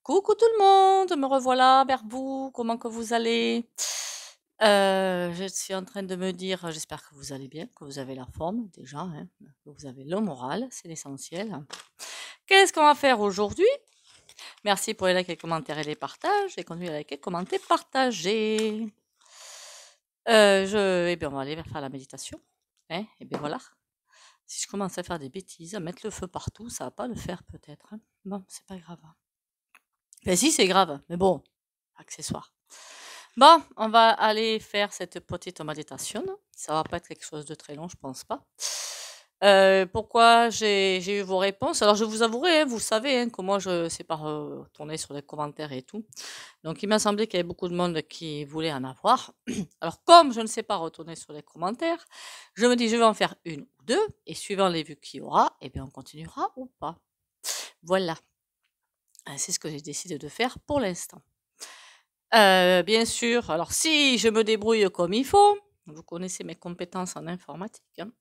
Coucou tout le monde, me revoilà vers vous. Comment que vous allez? Je suis en train de me dire, j'espère que vous allez bien, que vous avez la forme déjà, hein, que vous avez le moral, c'est l'essentiel. Qu'est-ce qu'on va faire aujourd'hui? Merci pour les likes, les commentaires et les partages. Et continuez à liker, commenter, partager. Eh bien, on va aller faire la méditation. Hein, et bien voilà. Si je commence à faire des bêtises, à mettre le feu partout, ça va pas le faire peut-être, hein. Bon, c'est pas grave. Ben si, c'est grave, mais bon, accessoire. Bon, on va aller faire cette petite méditation. Ça va pas être quelque chose de très long, je pense pas. Pourquoi j'ai eu vos réponses? Alors, je vous avouerai, hein, vous savez, hein, comment je sais pas retourner sur les commentaires et tout. Donc, il m'a semblé qu'il y avait beaucoup de monde qui voulait en avoir. Alors, comme je ne sais pas retourner sur les commentaires, je me dis, je vais en faire une ou deux, et suivant les vues qu'il y aura, eh bien, on continuera ou pas. Voilà. C'est ce que j'ai décidé de faire pour l'instant. Bien sûr, alors si je me débrouille comme il faut, vous connaissez mes compétences en informatique, hein.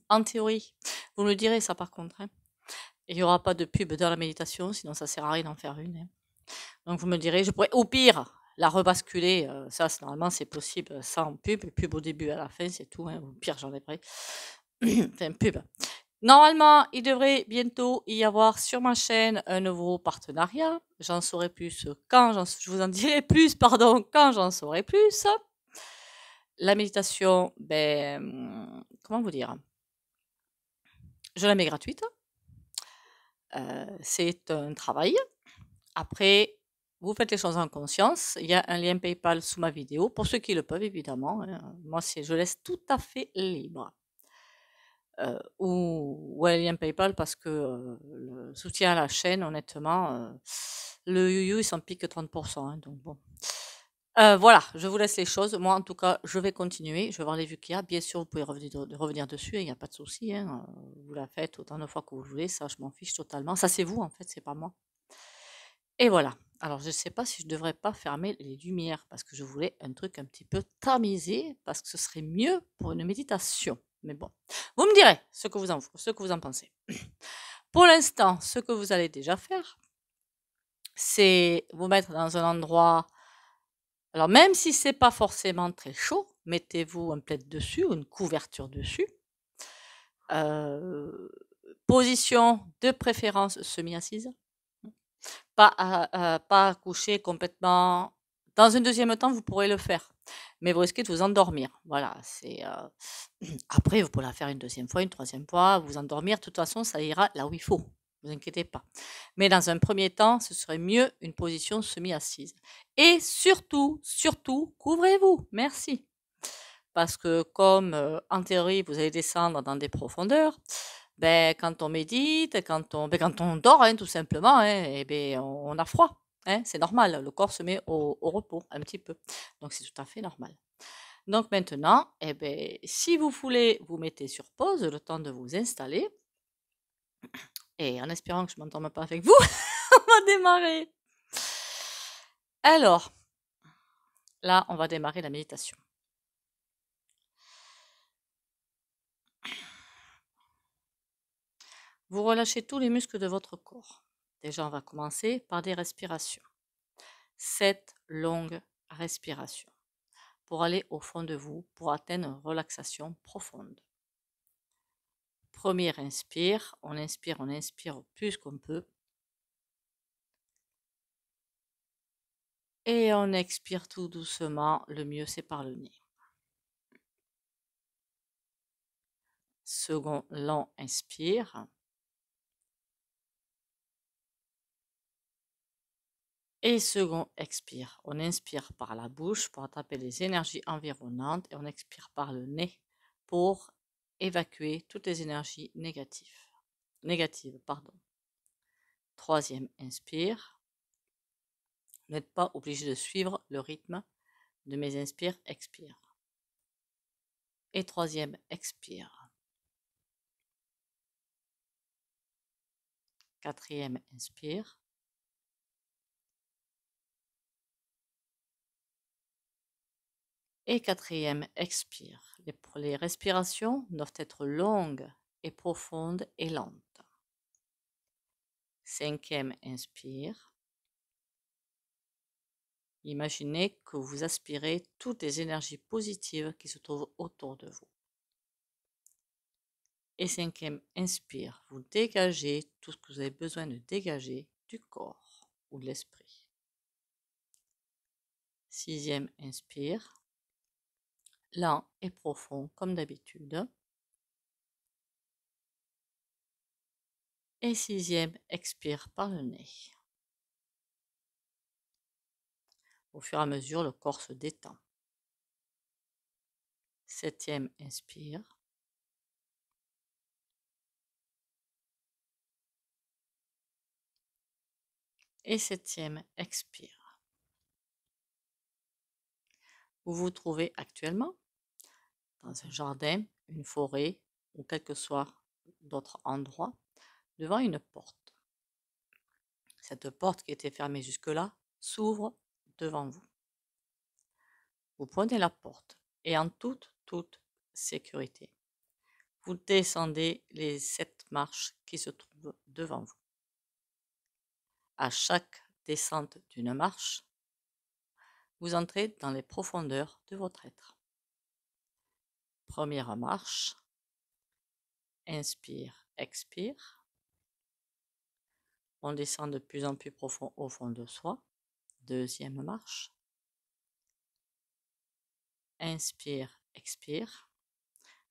En théorie, vous me direz ça par contre, hein. Il y aura pas de pub dans la méditation, sinon ça sert à rien d'en faire une, hein. Donc vous me direz, je pourrais au pire la rebasculer, ça normalement c'est possible sans pub, pub au début à la fin, c'est tout, hein. Au pire j'en ai pris. Enfin pub. Normalement, il devrait bientôt y avoir sur ma chaîne un nouveau partenariat. J'en saurai plus je vous en dirai plus, pardon, quand j'en saurai plus. La méditation, comment vous dire? Je la mets gratuite. C'est un travail. Après, vous faites les choses en conscience. Il y a un lien PayPal sous ma vidéo, pour ceux qui le peuvent, évidemment, hein. Moi, je laisse tout à fait libre. Ou un lien PayPal parce que le soutien à la chaîne, honnêtement, le you il s'en pique 30%, hein, donc bon. Voilà, je vous laisse les choses. Moi, en tout cas, je vais continuer. Je vais voir les vues qu'il y a. Bien sûr, vous pouvez revenir dessus, il n'y a pas de souci, hein. Vous la faites autant de fois que vous voulez. Ça, je m'en fiche totalement. Ça, c'est vous, en fait, c'est pas moi. Et voilà. Alors, je ne sais pas si je devrais pas fermer les lumières parce que je voulais un truc un petit peu tamisé parce que ce serait mieux pour une méditation. Mais bon, vous me direz ce que vous en pensez. Pour l'instant, ce que vous allez déjà faire, c'est vous mettre dans un endroit. Alors, même si c'est pas forcément très chaud, mettez-vous un plaid dessus, une couverture dessus. Position de préférence semi-assise. Pas coucher complètement. Dans un deuxième temps, vous pourrez le faire, mais vous risquez de vous endormir. Voilà, après, vous pourrez la faire une deuxième fois, une troisième fois, vous endormir. De toute façon, ça ira là où il faut. Ne vous inquiétez pas. Mais dans un premier temps, ce serait mieux une position semi-assise. Et surtout, surtout, couvrez-vous. Merci. Parce que comme en théorie, vous allez descendre dans des profondeurs, quand on médite, quand on dort, hein, tout simplement, hein, on a froid, hein, c'est normal. Le corps se met au repos un petit peu. Donc c'est tout à fait normal. Donc maintenant, si vous voulez, vous mettez sur pause le temps de vous installer. Et en espérant que je ne m'endorme pas avec vous, on va démarrer. Alors, là, on va démarrer la méditation. Vous relâchez tous les muscles de votre corps. Déjà, on va commencer par des respirations. 7 longues respirations pour aller au fond de vous, pour atteindre une relaxation profonde. Premier inspire, on inspire au plus qu'on peut. Et on expire tout doucement, le mieux c'est par le nez. Second long inspire. Et second expire. On inspire par la bouche pour attraper les énergies environnantes et on expire par le nez pour évacuer toutes les énergies négatives. Troisième inspire. Vous n'êtes pas obligé de suivre le rythme de mes inspires, expire. Et troisième expire. Quatrième inspire. Et quatrième expire. Les respirations doivent être longues et profondes et lentes. Cinquième inspire. Imaginez que vous aspirez toutes les énergies positives qui se trouvent autour de vous. Et 5e, inspire. Vous dégagez tout ce que vous avez besoin de dégager du corps ou de l'esprit. 6e, inspire. Lent et profond comme d'habitude. Et 6e, expire par le nez. Au fur et à mesure, le corps se détend. 7e, inspire. Et 7e, expire. Vous vous trouvez actuellement dans un jardin, une forêt ou quel que soit d'autres endroits, devant une porte. Cette porte qui était fermée jusque-là s'ouvre devant vous. Vous prenez la porte et en toute sécurité, vous descendez les 7 marches qui se trouvent devant vous. À chaque descente d'une marche, vous entrez dans les profondeurs de votre être. Première marche, inspire, expire. On descend de plus en plus profond au fond de soi. Deuxième marche, inspire, expire.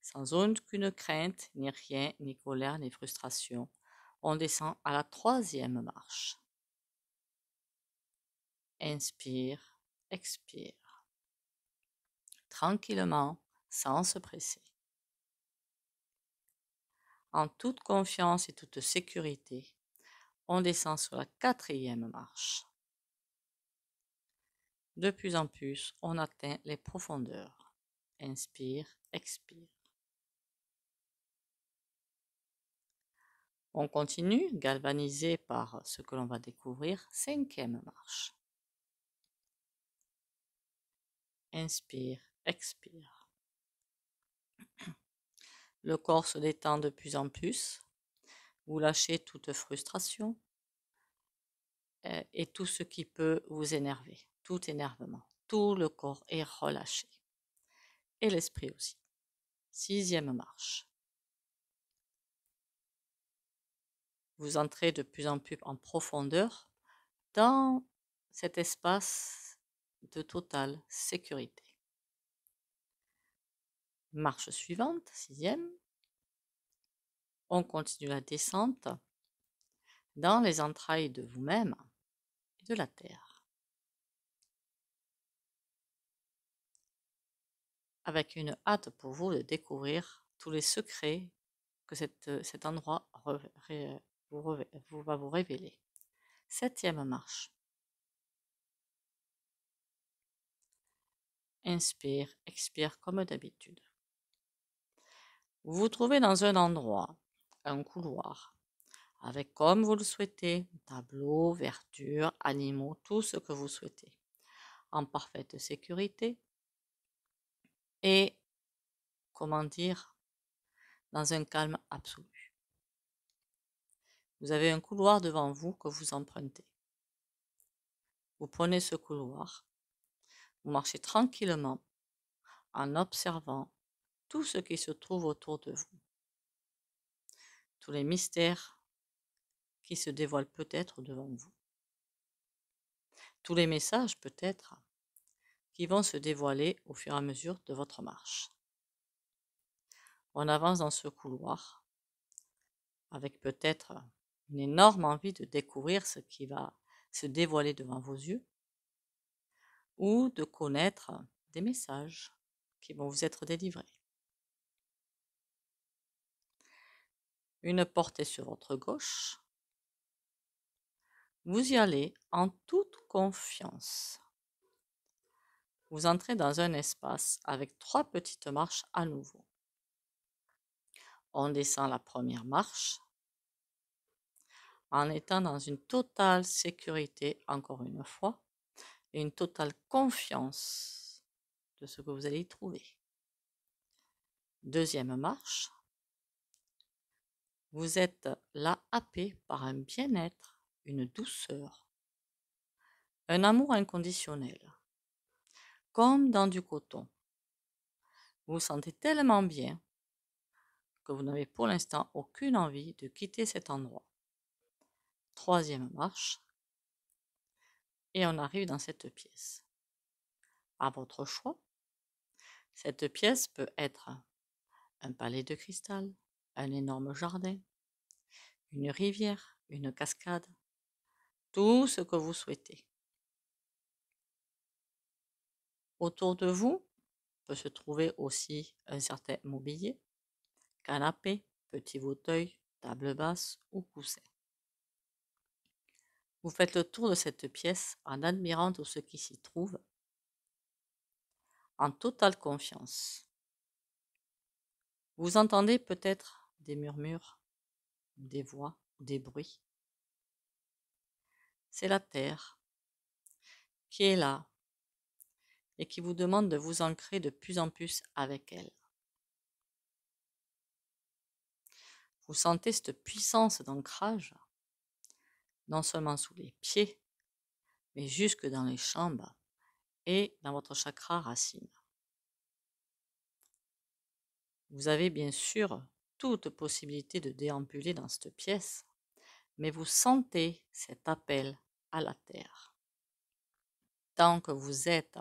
Sans aucune crainte, ni rien, ni colère, ni frustration. On descend à la 3e marche. Inspire, expire. Tranquillement, sans se presser. En toute confiance et toute sécurité, on descend sur la 4e marche. De plus en plus, on atteint les profondeurs. Inspire, expire. On continue, galvanisé par ce que l'on va découvrir. 5e marche. Inspire, expire. Le corps se détend de plus en plus. Vous lâchez toute frustration et tout ce qui peut vous énerver. Tout énervement. Tout le corps est relâché. Et l'esprit aussi. 6e marche. Vous entrez de plus en plus en profondeur dans cet espace de totale sécurité. Marche suivante, 6e. On continue la descente dans les entrailles de vous-même et de la terre. Avec une hâte pour vous de découvrir tous les secrets que cet endroit va vous révéler. 7e marche. Inspire, expire comme d'habitude. Vous vous trouvez dans un endroit, un couloir, avec comme vous le souhaitez, tableau, verdure, animaux, tout ce que vous souhaitez, en parfaite sécurité et, comment dire, dans un calme absolu. Vous avez un couloir devant vous que vous empruntez. Vous prenez ce couloir, vous marchez tranquillement en observant tout ce qui se trouve autour de vous, tous les mystères qui se dévoilent peut-être devant vous, tous les messages peut-être qui vont se dévoiler au fur et à mesure de votre marche. On avance dans ce couloir avec peut-être une énorme envie de découvrir ce qui va se dévoiler devant vos yeux ou de connaître des messages qui vont vous être délivrés. Une porte est sur votre gauche. Vous y allez en toute confiance. Vous entrez dans un espace avec 3 petites marches à nouveau. On descend la première marche en étant dans une totale sécurité, encore une fois, et une totale confiance de ce que vous allez y trouver. Deuxième marche, vous êtes là happé par un bien-être, une douceur, Un amour inconditionnel, comme dans du coton. Vous vous sentez tellement bien que vous n'avez pour l'instant aucune envie de quitter cet endroit. Troisième marche, et on arrive dans cette pièce. À votre choix, cette pièce peut être un palais de cristal, un énorme jardin, une rivière, une cascade, tout ce que vous souhaitez. Autour de vous peut se trouver aussi un certain mobilier, canapé, petit fauteuil, table basse ou coussin. Vous faites le tour de cette pièce en admirant tout ce qui s'y trouve, en totale confiance. Vous entendez peut-être des murmures, des voix, des bruits. C'est la terre qui est là et qui vous demande de vous ancrer de plus en plus avec elle. Vous sentez cette puissance d'ancrage, non seulement sous les pieds, mais jusque dans les chambres et dans votre chakra racine. Vous avez bien sûr toute possibilité de déambuler dans cette pièce, mais vous sentez cet appel à la terre. Tant que vous êtes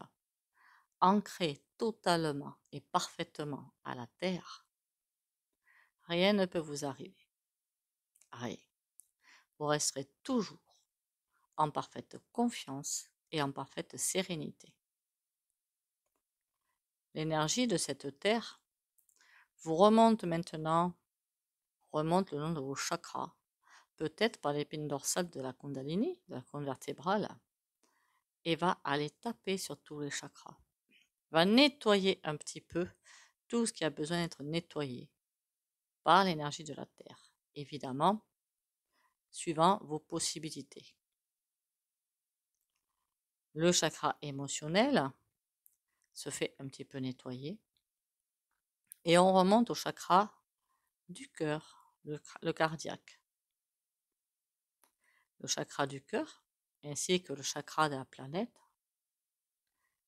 ancré totalement et parfaitement à la terre, rien ne peut vous arriver. Rien. Vous resterez toujours en parfaite confiance et en parfaite sérénité. L'énergie de cette terre vous remonte maintenant, remonte le long de vos chakras, peut-être par l'épine dorsale de la Kundalini, de la colonne vertébrale, et va aller taper sur tous les chakras. Va nettoyer un petit peu tout ce qui a besoin d'être nettoyé par l'énergie de la terre, évidemment, suivant vos possibilités. Le chakra émotionnel se fait un petit peu nettoyer et on remonte au chakra du cœur, le cardiaque. Le chakra du cœur ainsi que le chakra de la planète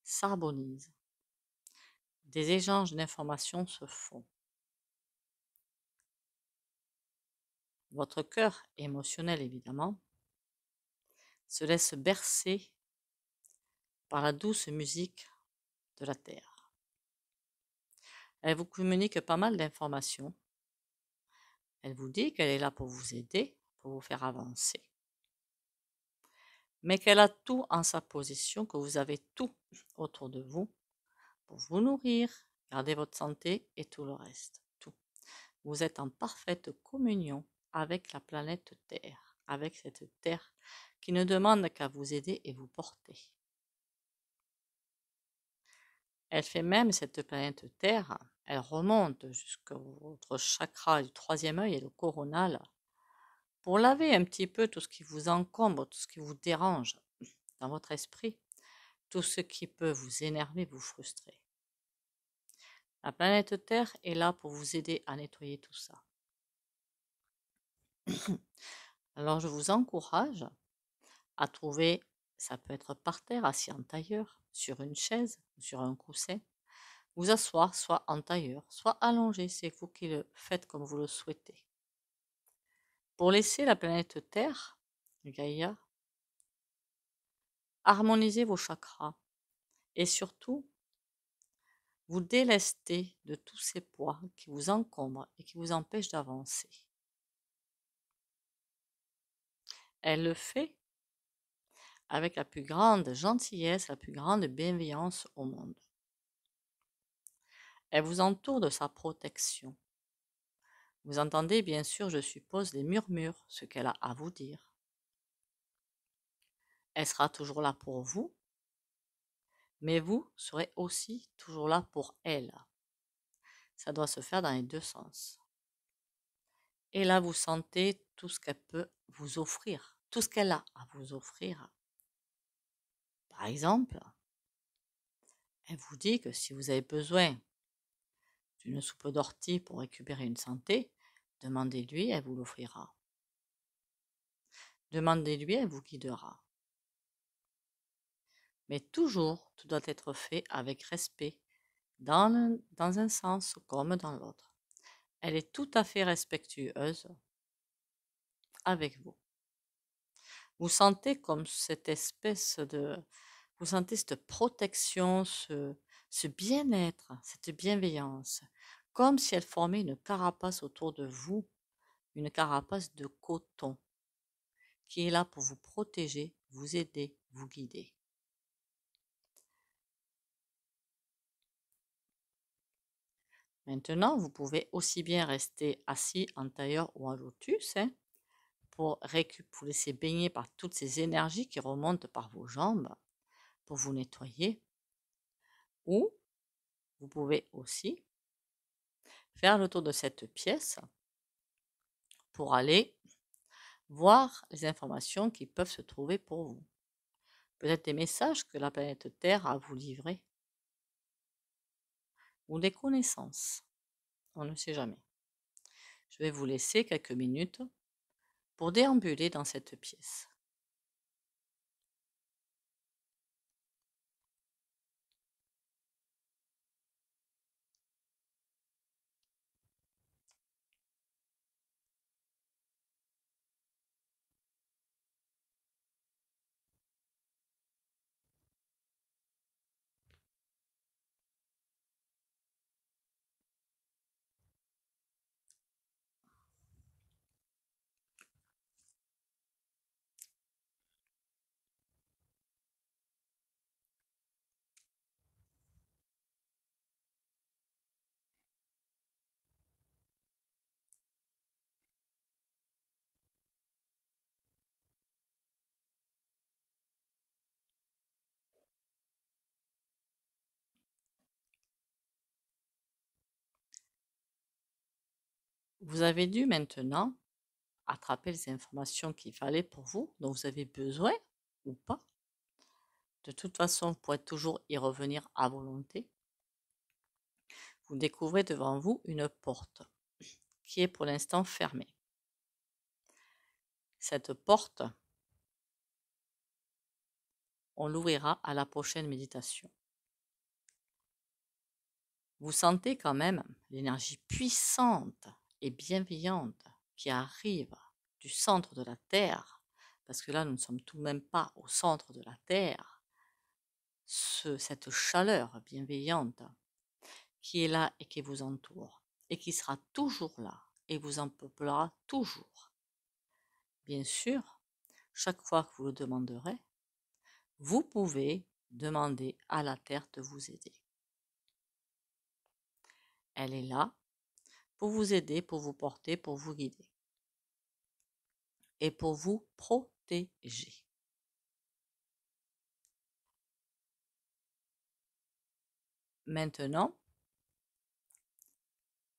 s'harmonisent. Des échanges d'informations se font. Votre cœur émotionnel, évidemment, se laisse bercer par la douce musique de la Terre. Elle vous communique pas mal d'informations. Elle vous dit qu'elle est là pour vous aider, pour vous faire avancer. Mais qu'elle a tout en sa possession, que vous avez tout autour de vous pour vous nourrir, garder votre santé et tout le reste. Tout. Vous êtes en parfaite communion avec la planète Terre, avec cette Terre qui ne demande qu'à vous aider et vous porter. Elle fait même, cette planète Terre, elle remonte jusqu'à votre chakra du troisième œil et le coronal pour laver un petit peu tout ce qui vous encombre, tout ce qui vous dérange dans votre esprit, tout ce qui peut vous énerver, vous frustrer. La planète Terre est là pour vous aider à nettoyer tout ça. Alors je vous encourage à trouver, ça peut être par terre, assis en tailleur, sur une chaise, sur un coussin, vous asseoir soit en tailleur, soit allongé, c'est vous qui le faites comme vous le souhaitez. Pour laisser la planète Terre, Gaïa, harmoniser vos chakras et surtout vous délester de tous ces poids qui vous encombrent et qui vous empêchent d'avancer. Elle le fait avec la plus grande gentillesse, la plus grande bienveillance au monde. Elle vous entoure de sa protection. Vous entendez bien sûr, je suppose, les murmures, ce qu'elle a à vous dire. Elle sera toujours là pour vous, mais vous serez aussi toujours là pour elle. Ça doit se faire dans les deux sens. Et là, vous sentez tout ce qu'elle peut vous offrir, tout ce qu'elle a à vous offrir. Par exemple, elle vous dit que si vous avez besoin d'une soupe d'ortie pour récupérer une santé, demandez-lui, elle vous l'offrira. Demandez-lui, elle vous guidera. Mais toujours, tout doit être fait avec respect, dans un sens comme dans l'autre. Elle est tout à fait respectueuse avec vous. Vous sentez comme cette espèce de... Vous sentez cette protection, ce bien-être, cette bienveillance, comme si elle formait une carapace autour de vous, une carapace de coton, qui est là pour vous protéger, vous aider, vous guider. Maintenant, vous pouvez aussi bien rester assis en tailleur ou en lotus, pour vous laisser baigner par toutes ces énergies qui remontent par vos jambes, pour vous nettoyer. Ou vous pouvez aussi faire le tour de cette pièce pour aller voir les informations qui peuvent se trouver pour vous. Peut-être des messages que la planète Terre a à vous livrer. Ou des connaissances. On ne sait jamais. Je vais vous laisser quelques minutes pour déambuler dans cette pièce. Vous avez dû maintenant attraper les informations qu'il fallait pour vous, dont vous avez besoin ou pas. De toute façon, vous pourrez toujours y revenir à volonté. Vous découvrez devant vous une porte qui est pour l'instant fermée. Cette porte, on l'ouvrira à la prochaine méditation. Vous sentez quand même l'énergie puissante et bienveillante qui arrive du centre de la Terre, parce que là, nous ne sommes tout de même pas au centre de la Terre. Cette chaleur bienveillante qui est là et qui vous entoure, et qui sera toujours là, et vous en peuplera toujours. Bien sûr, chaque fois que vous le demanderez, vous pouvez demander à la Terre de vous aider. Elle est là pour vous aider, pour vous porter, pour vous guider et pour vous protéger. Maintenant,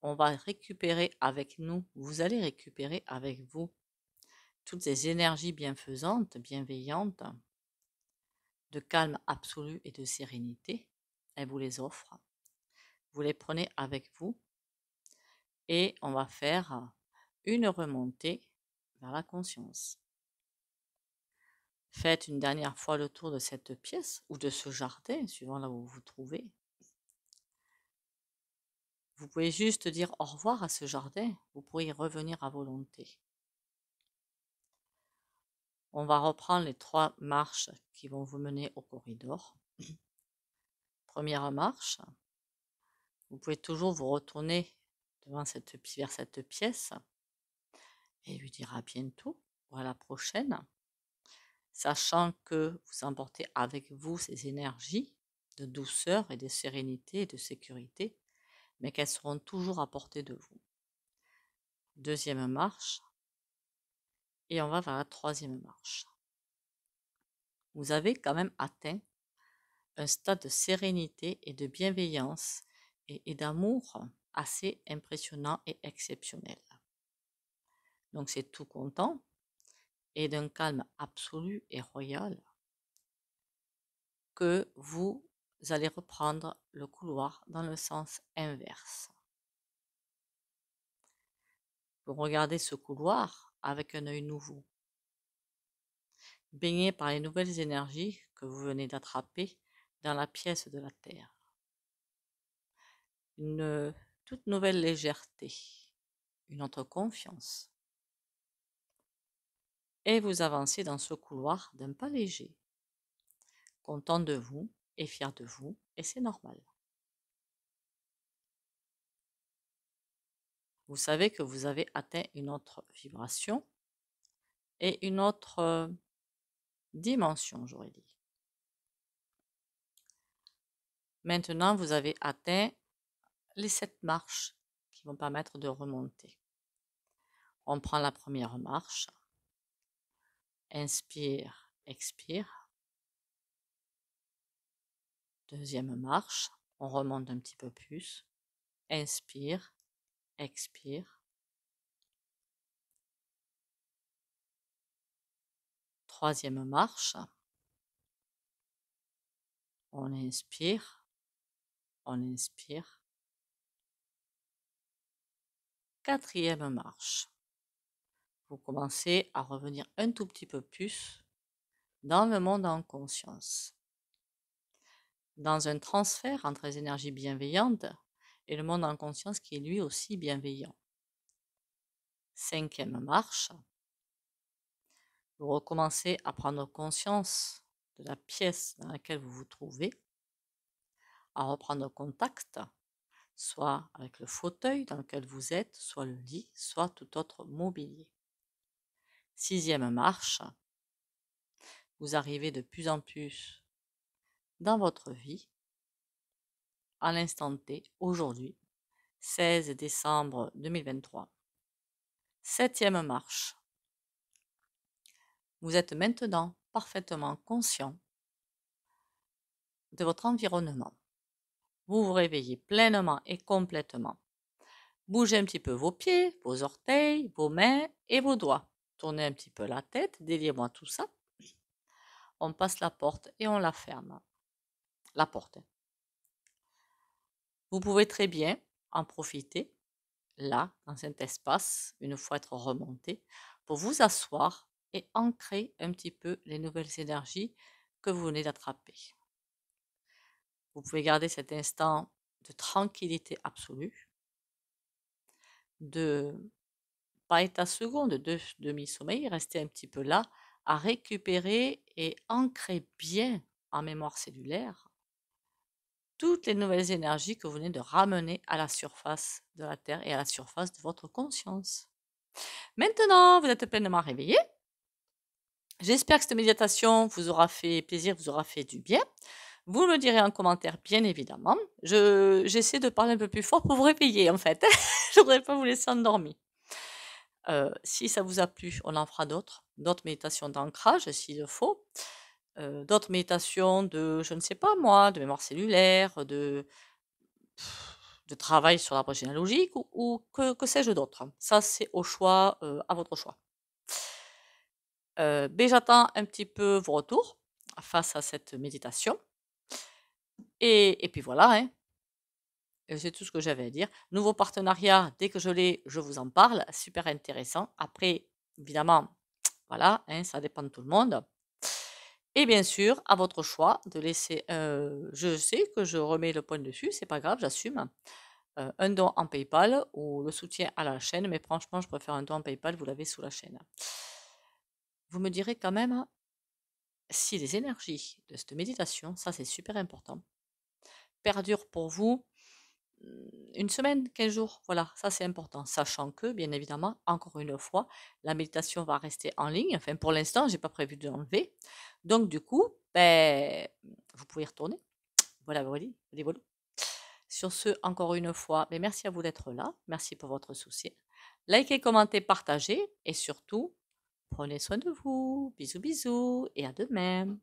on va récupérer avec nous, vous allez récupérer avec vous toutes ces énergies bienfaisantes, bienveillantes, de calme absolu et de sérénité. Elle vous les offre. Vous les prenez avec vous et on va faire une remontée vers la conscience. Faites une dernière fois le tour de cette pièce ou de ce jardin, suivant là où vous vous trouvez. Vous pouvez juste dire au revoir à ce jardin, vous pourrez y revenir à volonté. On va reprendre les 3 marches qui vont vous mener au corridor. Première marche, vous pouvez toujours vous retourner vers cette pièce et lui dire à bientôt ou à la prochaine, sachant que vous emportez avec vous ces énergies de douceur et de sérénité et de sécurité, mais qu'elles seront toujours à portée de vous. Deuxième marche, et on va vers la 3e marche. Vous avez quand même atteint un stade de sérénité et de bienveillance et d'amour assez impressionnant et exceptionnel. Donc c'est tout content et d'un calme absolu et royal que vous allez reprendre le couloir dans le sens inverse. Vous regardez ce couloir avec un œil nouveau, baigné par les nouvelles énergies que vous venez d'attraper dans la pièce de la Terre. Une toute nouvelle légèreté, une autre confiance. Et vous avancez dans ce couloir d'un pas léger, content de vous et fier de vous, et c'est normal. Vous savez que vous avez atteint une autre vibration et une autre dimension, j'aurais dit. Maintenant, vous avez atteint les 7 marches qui vont permettre de remonter. On prend la première marche. Inspire, expire. Deuxième marche. On remonte un petit peu plus. Inspire, expire. Troisième marche. On inspire. On inspire. Quatrième marche. Vous commencez à revenir un tout petit peu plus dans le monde en conscience, dans un transfert entre les énergies bienveillantes et le monde en conscience qui est lui aussi bienveillant. Cinquième marche. Vous recommencez à prendre conscience de la pièce dans laquelle vous vous trouvez, à reprendre contact, soit avec le fauteuil dans lequel vous êtes, soit le lit, soit tout autre mobilier. Sixième marche. Vous arrivez de plus en plus dans votre vie, à l'instant T, aujourd'hui, 16 décembre 2023. Septième marche. Vous êtes maintenant parfaitement conscient de votre environnement. Vous vous réveillez pleinement et complètement. Bougez un petit peu vos pieds, vos orteils, vos mains et vos doigts. Tournez un petit peu la tête, déliez-moi tout ça. On passe la porte et on la ferme. La porte. Vous pouvez très bien en profiter, là, dans cet espace, une fois être remonté, pour vous asseoir et ancrer un petit peu les nouvelles énergies que vous venez d'attraper. Vous pouvez garder cet instant de tranquillité absolue, de pas état second, de demi-sommeil, rester un petit peu là, à récupérer et ancrer bien en mémoire cellulaire toutes les nouvelles énergies que vous venez de ramener à la surface de la Terre et à la surface de votre conscience. Maintenant, vous êtes pleinement réveillé. J'espère que cette méditation vous aura fait plaisir, vous aura fait du bien. Vous me direz en commentaire, bien évidemment. J'essaie de parler un peu plus fort pour vous réveiller, en fait. Je ne voudrais pas vous laisser endormir. Si ça vous a plu, on en fera d'autres méditations d'ancrage s'il le faut, d'autres méditations de, je ne sais pas moi, de mémoire cellulaire, de travail sur l'arbre généalogique ou que sais-je d'autre. Ça, c'est au choix, à votre choix. Mais j'attends un petit peu vos retours face à cette méditation. Et puis voilà, hein. C'est tout ce que j'avais à dire. Nouveau partenariat, dès que je l'ai, je vous en parle. Super intéressant. Après, évidemment, voilà, hein, ça dépend de tout le monde. Et bien sûr, à votre choix de laisser, je sais que je remets le point dessus, c'est pas grave, j'assume, un don en PayPal ou le soutien à la chaîne, mais franchement, je préfère un don en PayPal, vous l'avez sous la chaîne. Vous me direz quand même si les énergies de cette méditation, ça c'est super important, perdurent pour vous une semaine, 15 jours, voilà, ça c'est important. Sachant que, bien évidemment, encore une fois, la méditation va rester en ligne. Enfin, pour l'instant, je n'ai pas prévu de l'enlever. Donc, du coup, ben, vous pouvez y retourner. Voilà, voilà, voilà. Sur ce, encore une fois, ben, merci à vous d'être là. Merci pour votre soutien. Likez, commentez, partagez. Et surtout, prenez soin de vous. Bisous, bisous. Et à demain.